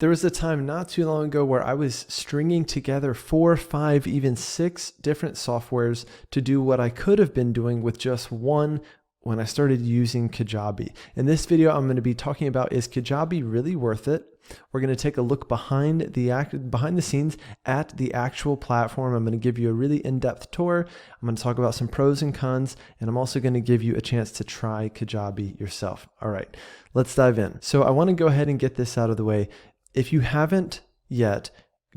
There was a time not too long ago where I was stringing together 4, 5, even 6 different softwares to do what I could have been doing with just one when I started using Kajabi. In this video, I'm going to be talking about, is Kajabi really worth it? We're going to take a look behind the scenes at the actual platform. I'm going to give you a really in-depth tour. I'm going to talk about some pros and cons, and I'm also going to give you a chance to try Kajabi yourself. All right, let's dive in. So I want to go ahead and get this out of the way. If you haven't yet,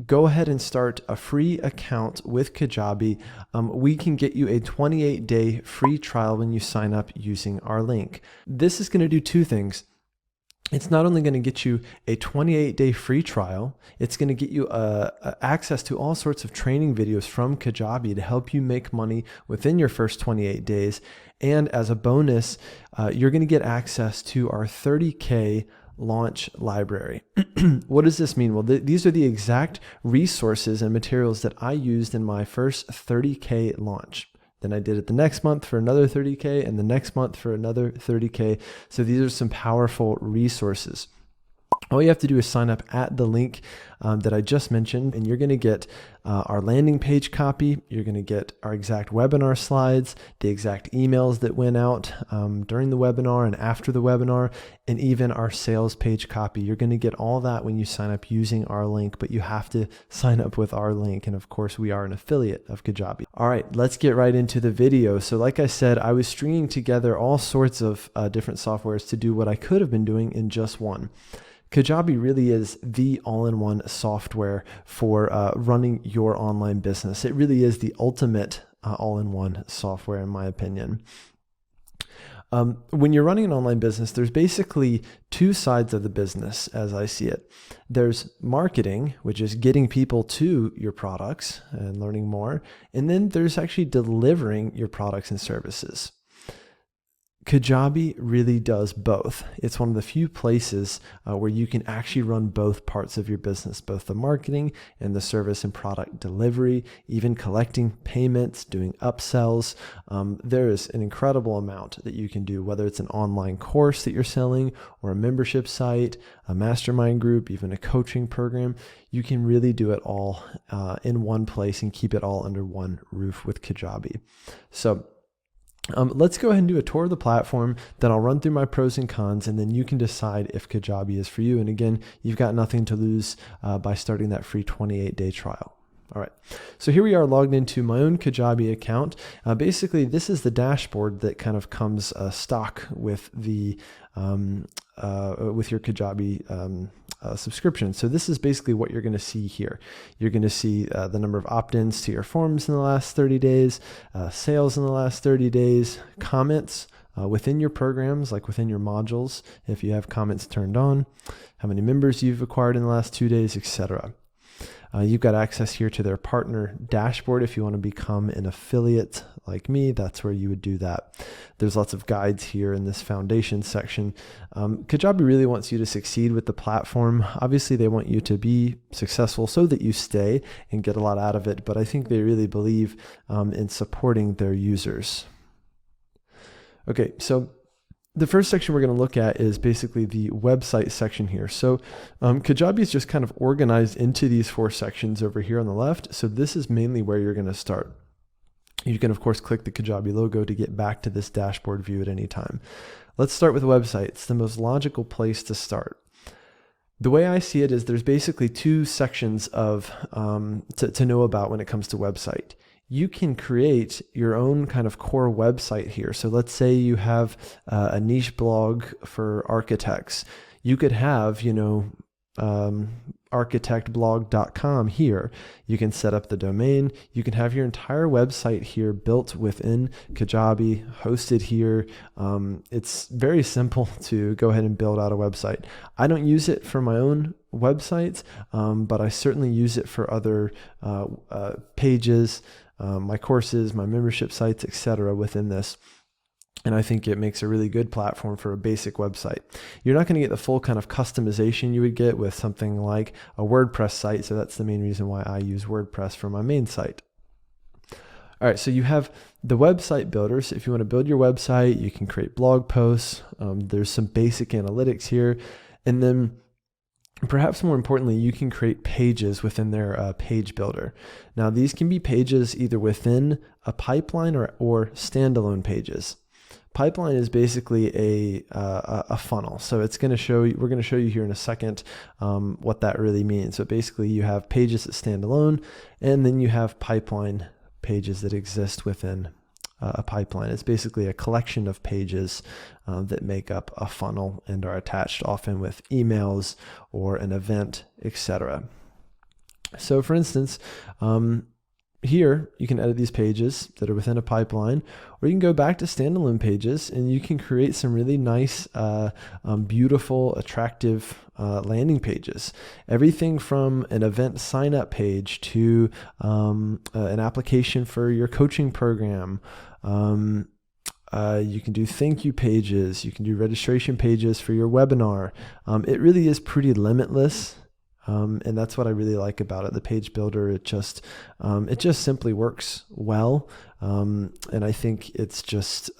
go ahead and start a free account with Kajabi. We can get you a 28-day free trial when you sign up using our link. This is going to do two things. It's not only going to get you a 28-day free trial, it's going to get you access to all sorts of training videos from Kajabi to help you make money within your first 28 days. And as a bonus, you're going to get access to our 30K launch library. What does this mean? Well, these are the exact resources and materials that I used in my first 30K launch. Then I did it the next month for another 30K and the next month for another 30K. So these are some powerful resources. All you have to do is sign up at the link that I just mentioned, and you're going to get our landing page copy. You're going to get our exact webinar slides, the exact emails that went out during the webinar and after the webinar, and even our sales page copy. You're going to get all that when you sign up using our link, but you have to sign up with our link. And of course, we are an affiliate of Kajabi. All right, let's get right into the video. So like I said, I was stringing together all sorts of different softwares to do what I could have been doing in just one. Kajabi really is the all-in-one software for running your online business. It really is the ultimate all-in-one software, in my opinion. When you're running an online business, there's basically two sides of the business as I see it. There's marketing, which is getting people to your products and learning more. And then there's actually delivering your products and services. Kajabi really does both. It's one of the few places where you can actually run both parts of your business, both the marketing and the service and product delivery, even collecting payments, doing upsells. There is an incredible amount that you can do, whether it's an online course that you're selling or a membership site, a mastermind group, even a coaching program. You can really do it all in one place and keep it all under one roof with Kajabi. So let's go ahead and do a tour of the platform. Then I'll run through my pros and cons, and then you can decide if Kajabi is for you. And again, you've got nothing to lose by starting that free 28-day trial. All right, so here we are logged into my own Kajabi account. Basically, this is the dashboard that kind of comes stock with the with your Kajabi subscription. So this is basically what you're going to see here. You're going to see the number of opt-ins to your forms in the last 30 days, sales in the last 30 days, comments within your programs, like within your modules, if you have comments turned on, how many members you've acquired in the last 2 days, etc. You've got access here to their partner dashboard. If you want to become an affiliate like me, that's where you would do that. There's lots of guides here in this foundation section. Kajabi really wants you to succeed with the platform. Obviously, they want you to be successful so that you stay and get a lot out of it, but I think they really believe in supporting their users. Okay, so the first section we're going to look at is basically the website section here. So Kajabi is just kind of organized into these 4 sections over here on the left. So this is mainly where you're going to start. You can, of course, click the Kajabi logo to get back to this dashboard view at any time. Let's start with website. It's the most logical place to start. The way I see it is there's basically 2 sections of to know about when it comes to website. You can create your own kind of core website here. So let's say you have a niche blog for architects. You could have, architectblog.com here. You can set up the domain. You can have your entire website here built within Kajabi, hosted here. It's very simple to go ahead and build out a website. I don't use it for my own websites, but I certainly use it for other pages, my courses, my membership sites, etc. within this. And I think it makes a really good platform for a basic website. You're not going to get the full kind of customization you would get with something like a WordPress site. So that's the main reason why I use WordPress for my main site. All right, so you have the website builder. So if you want to build your website, you can create blog posts. There's some basic analytics here. And then Perhaps more importantly, you can create pages within their page builder. Now, these can be pages either within a pipeline or standalone pages. Pipeline is basically a funnel. So it's going to show you, we're going to show you here in a second what that really means. So basically you have pages that stand alone, and then you have pipeline pages that exist within a pipeline. It's basically a collection of pages that make up a funnel and are attached often with emails or an event, etc. So for instance, here you can edit these pages that are within a pipeline, or you can go back to standalone pages and you can create some really nice, beautiful, attractive landing pages. Everything from an event sign up page to an application for your coaching program. You can do thank you pages. You can do registration pages for your webinar. It really is pretty limitless. And that's what I really like about it. The page builder, it just simply works well. And I think it's just,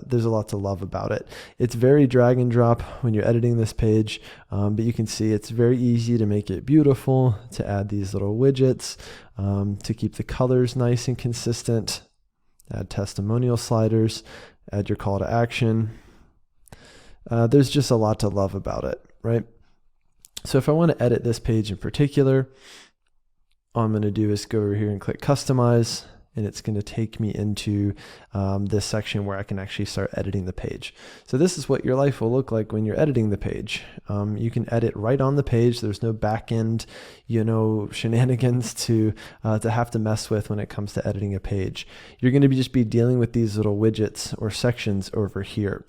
there's a lot to love about it. It's very drag and drop when you're editing this page, but you can see it's very easy to make it beautiful, to add these little widgets, to keep the colors nice and consistent, add testimonial sliders, add your call to action. There's just a lot to love about it, right? So if I want to edit this page in particular, all I'm going to do is go over here and click customize, and it's going to take me into this section where I can actually start editing the page. So this is what your life will look like when you're editing the page. You can edit right on the page. There's no back end, shenanigans to have to mess with when it comes to editing a page. You're going to just be dealing with these little widgets or sections over here.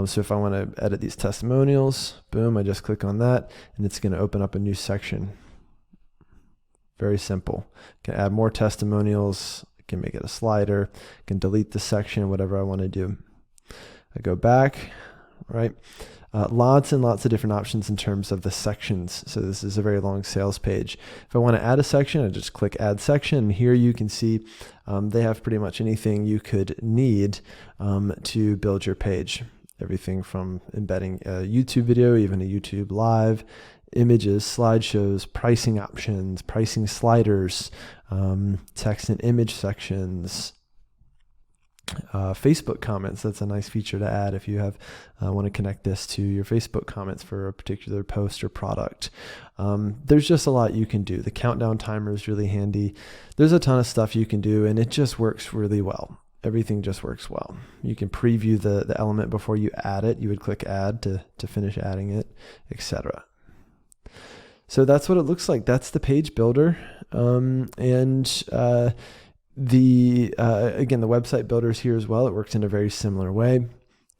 So if I want to edit these testimonials, boom, I just click on that, and it's going to open up a new section. Very simple. Can add more testimonials. Can make it a slider, can delete the section, whatever I want to do. I go back, right? Lots and lots of different options in terms of the sections. So this is a very long sales page. If I want to add a section, I just click add section. And here you can see they have pretty much anything you could need to build your page. Everything from embedding a YouTube video, even a YouTube live, images, slideshows, pricing options, pricing sliders, text and image sections, Facebook comments. That's a nice feature to add if you have want to connect this to your Facebook comments for a particular post or product. There's just a lot you can do. The countdown timer is really handy. There's a ton of stuff you can do, and it just works really well. Everything just works well. You can preview the element before you add it. You would click add to finish adding it, etc. So that's what it looks like. That's the page builder. Again, the website builder is here as well. It works in a very similar way.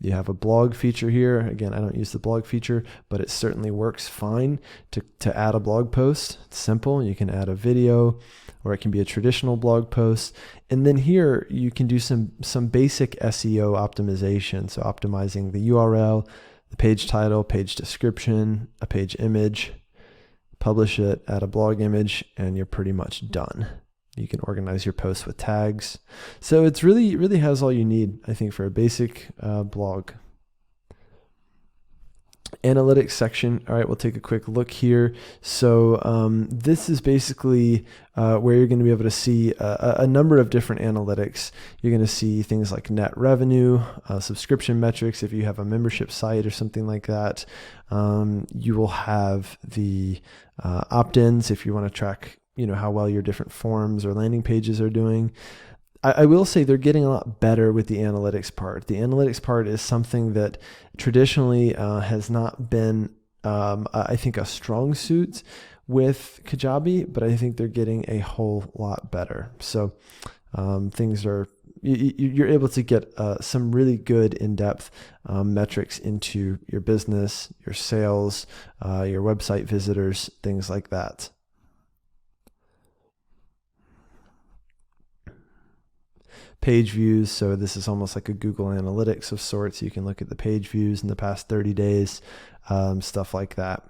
You have a blog feature here. Again, I don't use the blog feature, but it certainly works fine to add a blog post. It's simple. You can add a video, or it can be a traditional blog post. And then here you can do some basic SEO optimization. So optimizing the URL, the page title, page description, a page image. Publish it, add a blog image, and you're pretty much done. You can organize your posts with tags. So it really has all you need, I think, for a basic blog. Analytics section. All right, we'll take a quick look here. So this is basically where you're going to be able to see a number of different analytics. You're going to see things like net revenue, subscription metrics if you have a membership site or something like that. You will have the opt-ins if you want to track, how well your different forms or landing pages are doing. I will say they're getting a lot better with the analytics part. The analytics part is something that traditionally has not been, I think, a strong suit with Kajabi, but I think they're getting a whole lot better. So things are, you're able to get some really good in-depth metrics into your business, your sales, your website visitors, things like that. Page views. So this is almost like a Google Analytics of sorts. You can look at the page views in the past 30 days, stuff like that.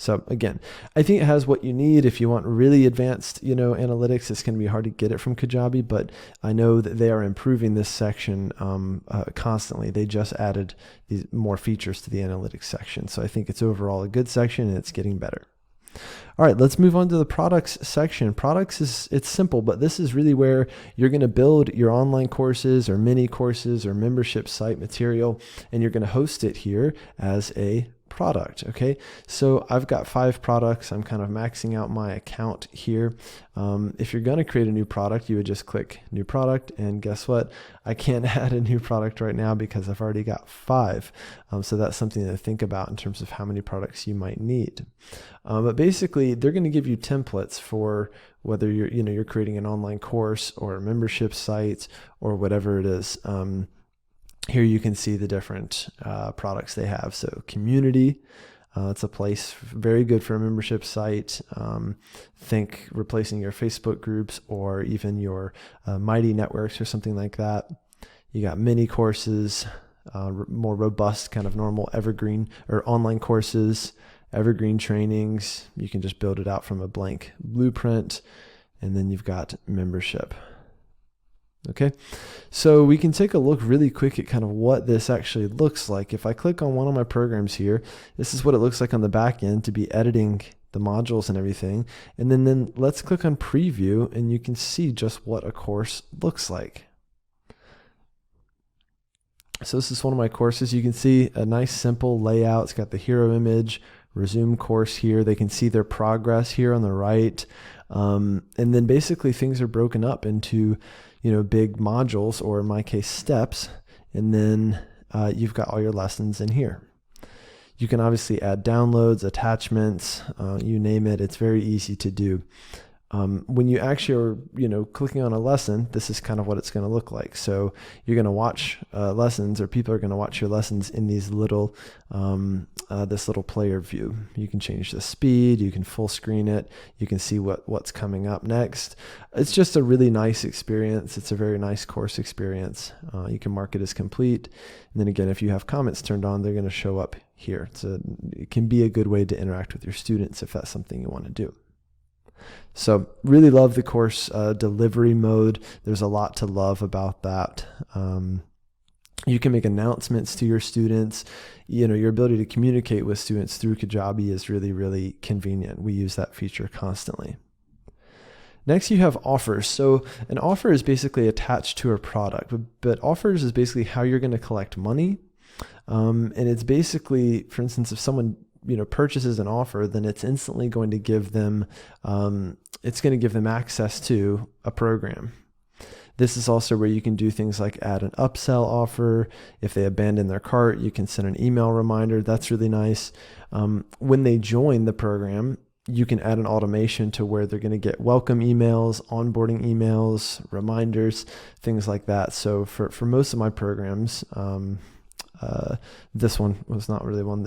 So again, I think it has what you need. If you want really advanced, analytics, it's going to be hard to get it from Kajabi, but I know that they are improving this section constantly. They just added these more features to the analytics section. So I think it's overall a good section and it's getting better. All right, let's move on to the products section. Products it's simple, but this is really where you're going to build your online courses or mini courses or membership site material, and you're going to host it here as a product. Okay, so I've got 5 products. I'm kind of maxing out my account here. If you're going to create a new product, you would just click new product, and guess what? I can't add a new product right now because I've already got 5. So that's something to think about in terms of how many products you might need. But basically, they're going to give you templates for whether you're creating an online course or a membership site or whatever it is. Here you can see the different products they have. So community, it's a place very good for a membership site. Think replacing your Facebook groups or even your Mighty networks or something like that. You got mini courses, more robust kind of normal evergreen or online courses, evergreen trainings. You can just build it out from a blank blueprint. And then you've got membership. Okay, so we can take a look really quick at kind of what this actually looks like. If I click on one of my programs here, this is what it looks like on the back end to be editing the modules and everything. And then let's click on preview and you can see just what a course looks like. So this is one of my courses. You can see a nice simple layout. It's got the hero image, resume course here. They can see their progress here on the right. And then basically things are broken up into big modules, or in my case, steps. And then you've got all your lessons in here. You can obviously add downloads, attachments, you name it. It's very easy to do. When you actually are, clicking on a lesson, this is kind of what it's going to look like. So you're going to watch lessons, or people are going to watch your lessons in these little, this little player view. You can change the speed, you can full screen it, you can see what's coming up next. It's just a really nice experience. It's a very nice course experience. You can mark it as complete. And then again, if you have comments turned on, they're going to show up here. It can be a good way to interact with your students if that's something you want to do. So really love the course delivery mode. There's a lot to love about that. You can make announcements to your students. Your ability to communicate with students through Kajabi is really, really convenient. We use that feature constantly. Next, you have offers. So an offer is basically attached to a product, but offers is basically how you're going to collect money. And it's basically, for instance, if someone purchases an offer, then it's instantly going to give them, access to a program. This is also where you can do things like add an upsell offer. If they abandon their cart, you can send an email reminder. That's really nice. When they join the program, you can add an automation to where they're going to get welcome emails, onboarding emails, reminders, things like that. So for most of my programs, this one was not really one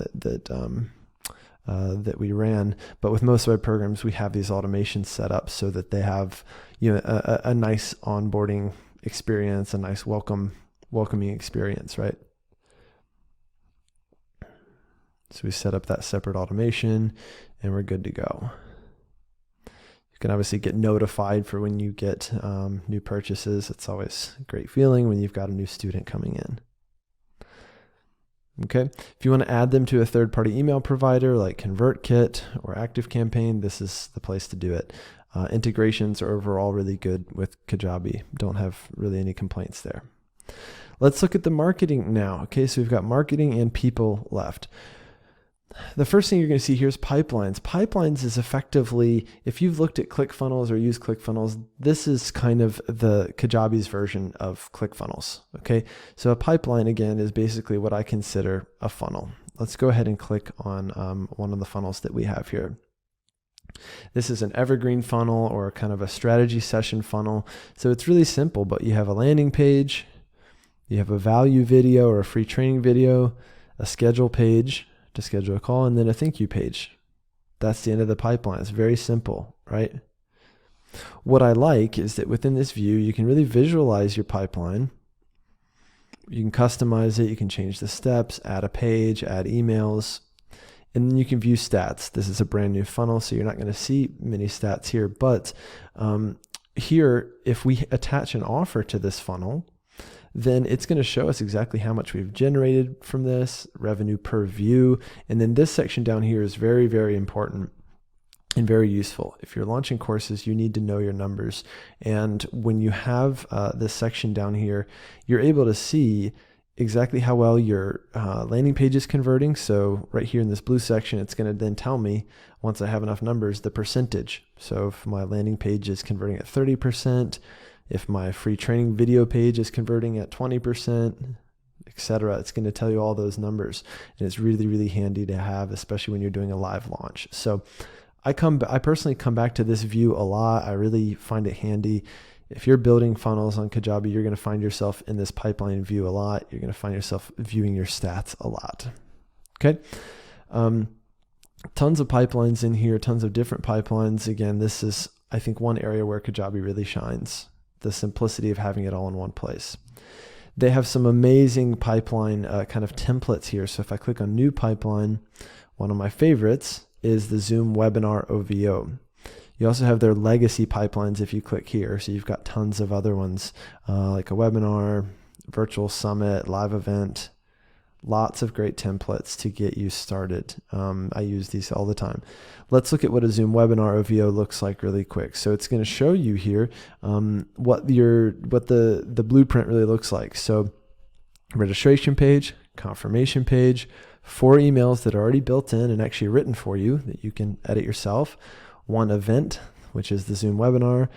that we ran, but with most of our programs, we have these automations set up so that they have a nice onboarding experience, a nice welcoming experience, right? So we set up that separate automation and we're good to go. You can obviously get notified for when you get new purchases. It's always a great feeling when you've got a new student coming in. Okay, if you want to add them to a third-party email provider like ConvertKit or ActiveCampaign, this is the place to do it. Integrations are overall really good with Kajabi. Don't have really any complaints there. Let's look at the marketing now. Okay, so we've got marketing and people left. The first thing you're going to see here is pipelines. Pipelines is effectively, if you've looked at ClickFunnels or used ClickFunnels, this is kind of the Kajabi's version of ClickFunnels. Okay, so a pipeline again is basically what I consider a funnel. Let's go ahead and click on one of the funnels that we have here. This is an evergreen funnel or kind of a strategy session funnel. So it's really simple, but you have a landing page, you have a value video or a free training video, a schedule page to schedule a call, and then a thank you page. That's the end of the pipeline. It's very simple, right? What I like is that within this view, you can really visualize your pipeline. You can customize it. You can change the steps, add a page, add emails. And then you can view stats. This is a brand new funnel, so you're not going to see many stats here. But here, if we attach an offer to this funnel, then it's going to show us exactly how much we've generated from this, revenue per view. And then this section down here is very, very important and very useful. If you're launching courses, you need to know your numbers. And when you have this section down here, you're able to see exactly how well your landing page is converting. So right here in this blue section, it's going to then tell me, once I have enough numbers, the percentage. So if my landing page is converting at 30%, if my free training video page is converting at 20%, etc., it's going to tell you all those numbers. And it's really, really handy to have, especially when you're doing a live launch. So I personally come back to this view a lot. I really find it handy. If you're building funnels on Kajabi, you're going to find yourself in this pipeline view a lot. You're going to find yourself viewing your stats a lot. Okay. Tons of pipelines in here, tons of different pipelines. Again, this is, I think, one area where Kajabi really shines, the simplicity of having it all in one place. They have some amazing pipeline kind of templates here. So if I click on new pipeline, one of my favorites is the Zoom Webinar OVO. You also have their legacy pipelines if you click here. So you've got tons of other ones like a webinar, virtual summit, live event, lots of great templates to get you started. I use these all the time. Let's look at what a Zoom Webinar OVO looks like really quick. So it's going to show you here what the blueprint really looks like. So registration page, confirmation page, 4 emails that are already built in and actually written for you that you can edit yourself, 1 event, which is the Zoom webinar,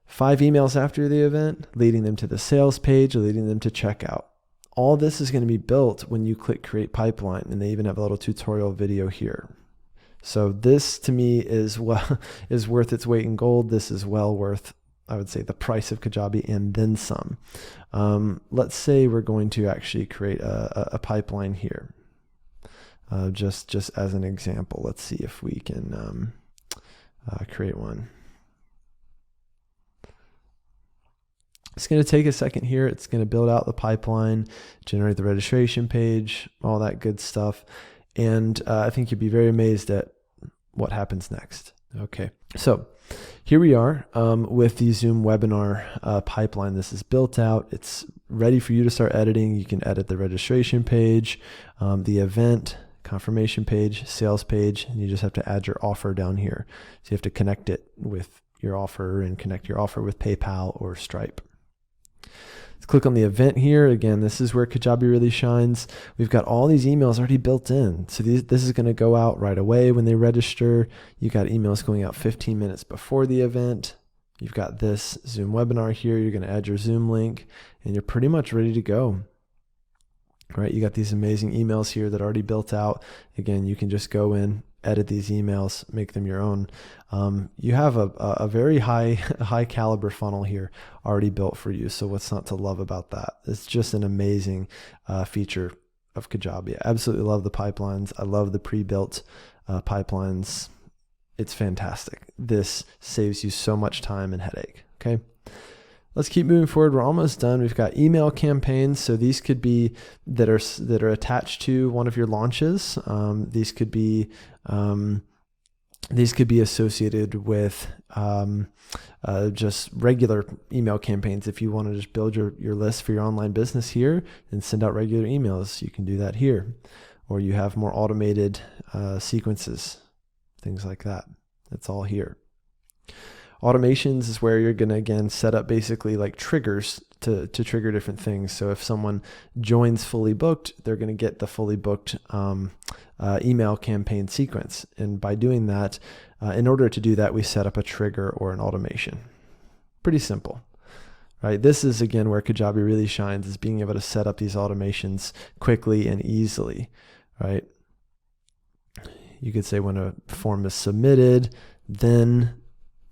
5 emails after the event, leading them to the sales page, leading them to checkout. All this is going to be built when you click Create Pipeline, and they even have a little tutorial video here. So this to me is worth its weight in gold. This is well worth, I would say, the price of Kajabi and then some. Let's say we're going to actually create a pipeline here. Just as an example, let's see if we can create one. It's going to take a second here. It's going to build out the pipeline, generate the registration page, all that good stuff. And I think you'd be very amazed at what happens next. Okay, so here we are with the Zoom webinar pipeline. This is built out. It's ready for you to start editing. You can edit the registration page, the event, confirmation page, sales page, and you just have to add your offer down here. So you have to connect it with your offer and connect your offer with PayPal or Stripe. Let's click on the event here. Again, this is where Kajabi really shines. We've got all these emails already built in. So this is going to go out right away when they register. You got emails going out 15 minutes before the event. You've got this Zoom webinar here. You're going to add your Zoom link and you're pretty much ready to go. Right? You got these amazing emails here that are already built out. Again, you can just go in, edit these emails, make them your own. You have a very high caliber funnel here already built for you. So what's not to love about that? It's just an amazing feature of Kajabi. I absolutely love the pipelines. I love the pre-built pipelines. It's fantastic. This saves you so much time and headache. Okay. Let's keep moving forward. We're almost done. We've got email campaigns. So these could be that are attached to one of your launches. These could be associated with just regular email campaigns. If you want to just build your list for your online business here and send out regular emails, you can do that here. Or you have more automated sequences, things like that. That's all here. Automations is where you're going to, again, set up basically like triggers to trigger different things. So if someone joins fully booked, they're going to get the fully booked email campaign sequence. And by doing that, in order to do that, we set up a trigger or an automation. Pretty simple, right? This is, again, where Kajabi really shines, is being able to set up these automations quickly and easily, right? You could say when a form is submitted, then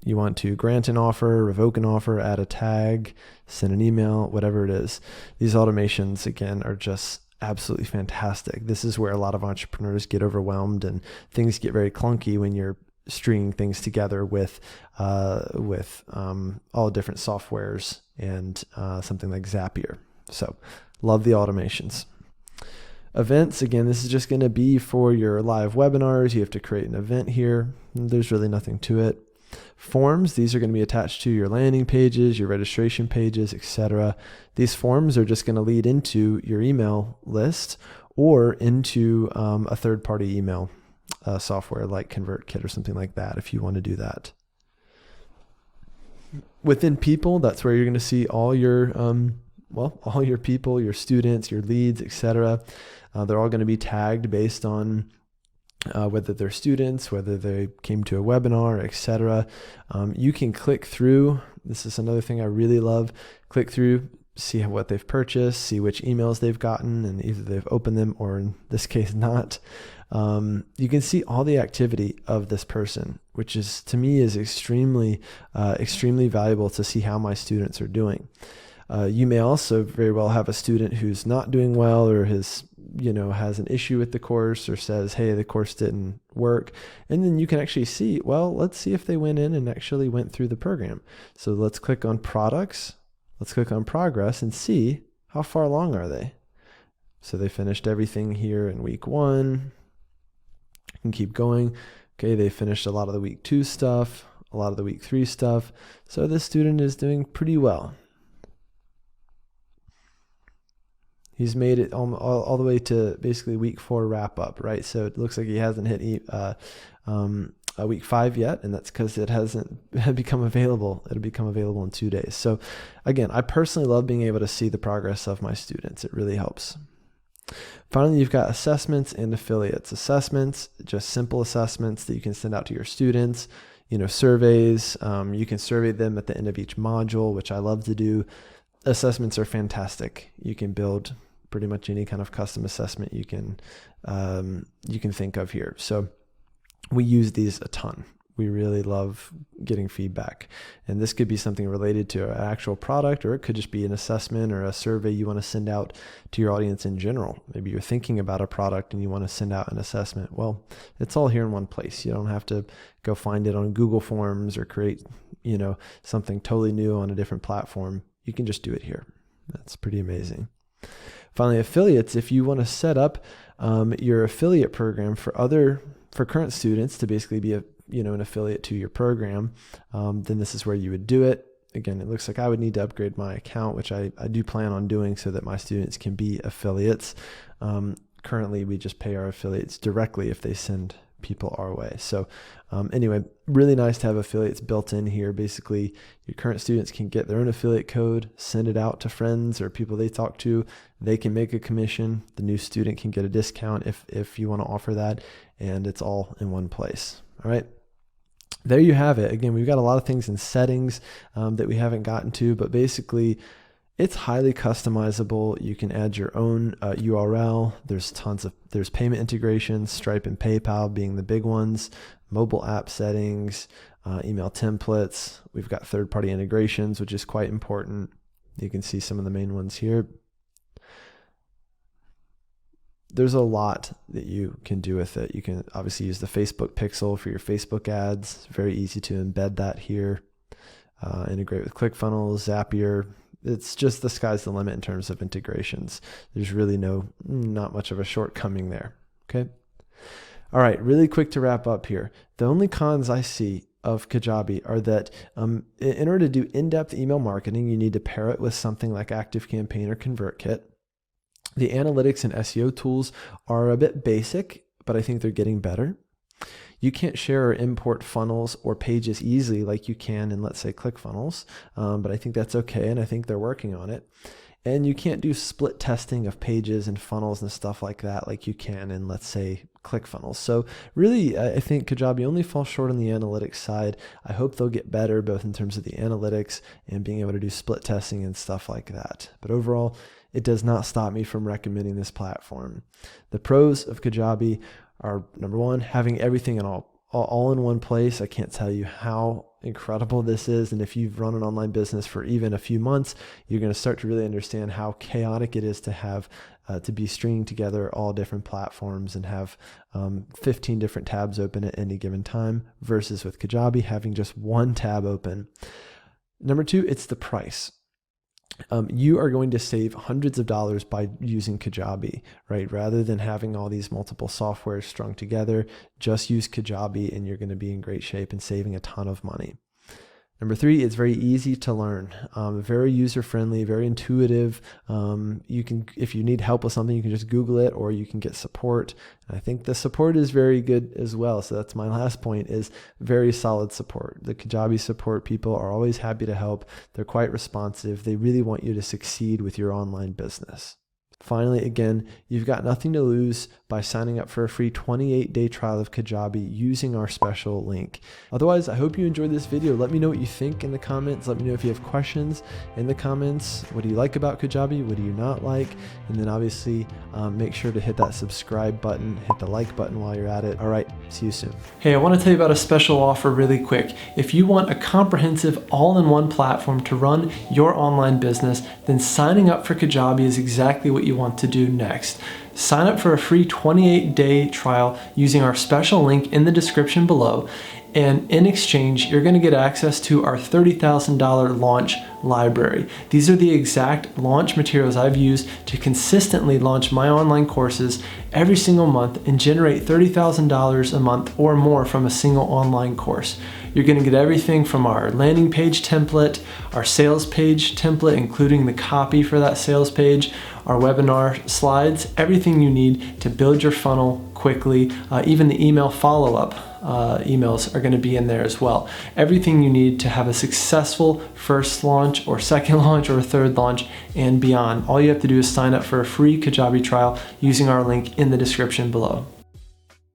you want to grant an offer, revoke an offer, add a tag, send an email, whatever it is. These automations, again, are just absolutely fantastic. This is where a lot of entrepreneurs get overwhelmed and things get very clunky when you're stringing things together with all different softwares and something like Zapier. So love the automations. Events, again, this is just going to be for your live webinars. You have to create an event here. There's really nothing to it. Forms, these are going to be attached to your landing pages, your registration pages, etc. These forms are just going to lead into your email list or into a third-party email software like ConvertKit or something like that if you want to do that. Within people, that's where you're going to see all your all your people, your students, your leads, etc. They're all going to be tagged based on whether they're students, whether they came to a webinar, etc. You can click through. This is another thing I really love. Click through, see what they've purchased, see which emails they've gotten, and either they've opened them or in this case not. You can see all the activity of this person, which is to me is extremely valuable to see how my students are doing. You may also very well have a student who's not doing well or has an issue with the course or says, hey, the course didn't work. And then you can actually see, well, let's see if they went in and actually went through the program. So let's click on products. Let's click on progress and see how far along are they. So they finished everything here in week 1. I can keep going. Okay, they finished a lot of the week 2 stuff, a lot of the week 3 stuff. So this student is doing pretty well. He's made it all the way to basically week 4 wrap up, right? So it looks like he hasn't hit week 5 yet, and that's because it hasn't become available. It'll become available in 2 days. So again, I personally love being able to see the progress of my students. It really helps. Finally, you've got assessments and affiliates. Assessments, just simple assessments that you can send out to your students. Surveys, you can survey them at the end of each module, which I love to do. Assessments are fantastic. You can build pretty much any kind of custom assessment you can think of here. So we use these a ton. We really love getting feedback. And this could be something related to an actual product, or it could just be an assessment or a survey you want to send out to your audience in general. Maybe you're thinking about a product and you want to send out an assessment. Well, it's all here in one place. You don't have to go find it on Google Forms or create, something totally new on a different platform. You can just do it here. That's pretty amazing. Finally, affiliates. If you want to set up your affiliate program for current students to basically be an affiliate to your program, then this is where you would do it. Again, it looks like I would need to upgrade my account, which I do plan on doing so that my students can be affiliates. Currently, we just pay our affiliates directly if they send people our way. So anyway, really nice to have affiliates built in here. Basically, your current students can get their own affiliate code, send it out to friends or people they talk to. They can make a commission. The new student can get a discount if you want to offer that, and it's all in one place. All right. There you have it. Again, we've got a lot of things in settings that we haven't gotten to, but basically it's highly customizable. You can add your own URL. There's payment integrations, Stripe and PayPal being the big ones, mobile app settings, email templates. We've got third-party integrations, which is quite important. You can see some of the main ones here. There's a lot that you can do with it. You can obviously use the Facebook pixel for your Facebook ads. Very easy to embed that here. Integrate with ClickFunnels, Zapier. It's just the sky's the limit in terms of integrations. There's really not much of a shortcoming there. Okay. All right. Really quick to wrap up here. The only cons I see of Kajabi are that in order to do in-depth email marketing, you need to pair it with something like ActiveCampaign or ConvertKit. The analytics and SEO tools are a bit basic, but I think they're getting better. You can't share or import funnels or pages easily like you can in, let's say, ClickFunnels, but I think that's okay, and I think they're working on it. And you can't do split testing of pages and funnels and stuff like that like you can in, let's say, ClickFunnels. So really, I think Kajabi only falls short on the analytics side. I hope they'll get better both in terms of the analytics and being able to do split testing and stuff like that. But overall, it does not stop me from recommending this platform. The pros of Kajabi are, number one, having everything in all in one place. I can't tell you how incredible this is. And if you've run an online business for even a few months, you're going to start to really understand how chaotic it is to have to be stringing together all different platforms and have 15 different tabs open at any given time versus with Kajabi having just one tab open. Number two, it's the price. you are going to save hundreds of dollars by using Kajabi, right? Rather than having all these multiple softwares strung together, just use Kajabi and you're going to be in great shape and saving a ton of money. Number 3, it's very easy to learn, very user-friendly, very intuitive. You can, if you need help with something, you can just Google it, or you can get support. And I think the support is very good as well. So that's my last point, is very solid support. The Kajabi support people are always happy to help. They're quite responsive. They really want you to succeed with your online business. Finally, again, you've got nothing to lose by signing up for a free 28-day trial of Kajabi using our special link. Otherwise, I hope you enjoyed this video. Let me know what you think in the comments. Let me know if you have questions in the comments. What do you like about Kajabi? What do you not like? And then obviously make sure to hit that subscribe button, hit the like button while you're at it. All right, see you soon. Hey, I want to tell you about a special offer really quick. If you want a comprehensive all-in-one platform to run your online business, then signing up for Kajabi is exactly what you want to do next. Sign up for a free 28-day trial using our special link in the description below, and in exchange you're going to get access to our $30,000 launch library. These are the exact launch materials I've used to consistently launch my online courses every single month and generate $30,000 a month or more from a single online course. You're going to get everything from our landing page template, our sales page template, including the copy for that sales page, our webinar slides, everything you need to build your funnel quickly. Even the email follow-up emails are going to be in there as well. Everything you need to have a successful first launch or second launch or third launch and beyond. All you have to do is sign up for a free Kajabi trial using our link in the description below.